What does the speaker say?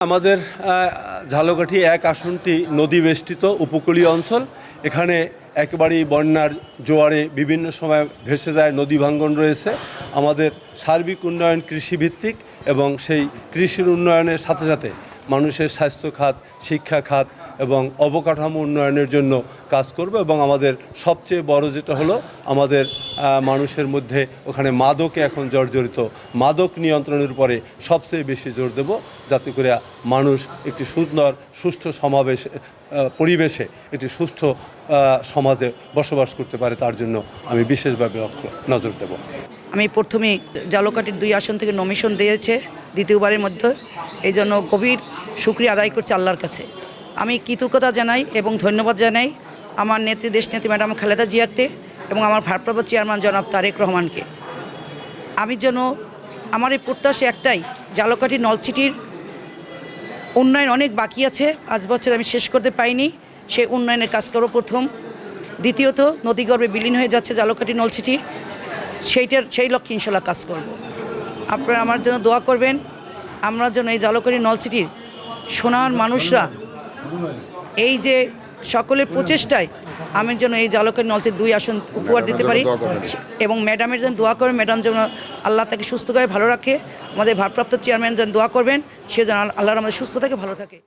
আমাদের ঝালকাঠি এক আসনটি নদী বেষ্টিত উপকূলীয় অঞ্চল। এখানে একেবারেই বন্যার জোয়ারে বিভিন্ন সময় ভেসে যায়, নদী ভাঙ্গন রয়েছে। আমাদের সার্বিক উন্নয়ন কৃষিভিত্তিক এবং সেই কৃষির উন্নয়নের সাথে সাথে মানুষের স্বাস্থ্য খাত, শিক্ষা খাত এবং অবকাঠামো উন্নয়নের জন্য কাজ করব। এবং আমাদের সবচেয়ে বড় যেটা হলো, আমাদের মানুষের মধ্যে ওখানে মাদকে এখন জর্জরিত, মাদক নিয়ন্ত্রণের উপরে সবচেয়ে বেশি জোর দেব, যাতে করে মানুষ একটি সুন্দর সুষ্ঠু পরিবেশে একটি সুষ্ঠু সমাজে বসবাস করতে পারে, তার জন্য আমি বিশেষভাবে নজর দেব। আমি প্রথমেই ঝালকাঠির 2 আসন থেকে নমিনেশন দিয়েছে দ্বিতীয়বারের মধ্যে, এই জন্য গভীর শুকরিয়া আদায় করছি আল্লাহর কাছে। আমি কৃতজ্ঞতা জানাই এবং ধন্যবাদ জানাই আমার নেত্রী, দেশনেত্রী ম্যাডাম খালেদা জিয়াকে এবং আমার ভারপ্রাপ্ত চেয়ারম্যান জনাব তারেক রহমানকে। আমি যেন আমার এই প্রত্যাশা একটাই, ঝালকাঠি নলছিটির উন্নয়ন অনেক বাকি আছে, 5 বছর আমি শেষ করতে পাইনি, সেই উন্নয়নের কাজ করব প্রথম। দ্বিতীয়ত, নদীগর্ভে বিলীন হয়ে যাচ্ছে ঝালকাঠি নলছিটি, সেই লক্ষ্যে ইনশাল্লাহ কাজ করব। আপনারা আমার জন্য দোয়া করবেন, আমরা যেন এই ঝালকাঠি নলছিটির সোনার মানুষরা এই যে সকলের প্রচেষ্টায় আমি যেন এই ঝালকাঠি নলছিটির 2 আসন উপহার দিতে পারি, এবং ম্যাডামের জন্য দোয়া করবেন, ম্যাডাম যেন আল্লাহ তাকে সুস্থ করে ভালো রাখে। আমাদের ভারপ্রাপ্ত চেয়ারম্যান যেন দোয়া করবেন, সে যেন আল্লাহর আমাদের সুস্থ থাকে, ভালো থাকে।